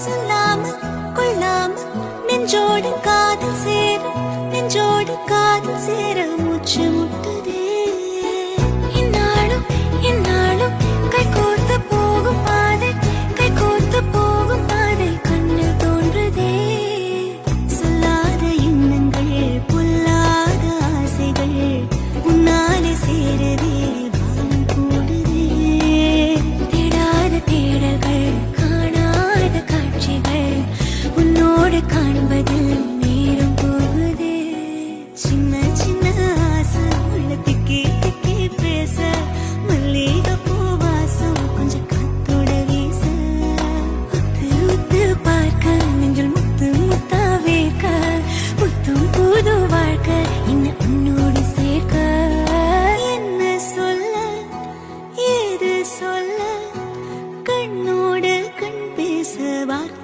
சொல்லாமல் கொள்ளாமல் நெஞ்சோடு காதல் சேர நெஞ்சோடு காதல் சேர மூச்சு முட்டுதே. இந்நாளும் இந்நாளும் கைகோர்த்து போகும் பாதை கைகோர்த்து போகும் பாதை கண்ணில் தோன்றுதே. சொல்லாத எண்ணங்கள் பொல்லாத ஆசைகள் உன்னாலே சேருதே. வானம் கூடுதே. தேடாத தேடல்கள் காணாத காட்சிகள் உன்னோடு காண்பதில் நேரம் போகுதே. சின்ன சின்ன ஆசை உள்ள திக்கி திக்கி பேச மல்லிகை பூவாசம் கொஞ்சம் காத்தோட வீச உத்து உத்து பார்க்க நெஞ்சில் முத்து முத்தா வேர்க்க புத்தும் புது வாழ்க்கை இன்னும் உன்னோடு சேர்க்க. என்ன சொல்ல ஏது சொல்ல கண்ணோடு கண் பேச வார்த்தை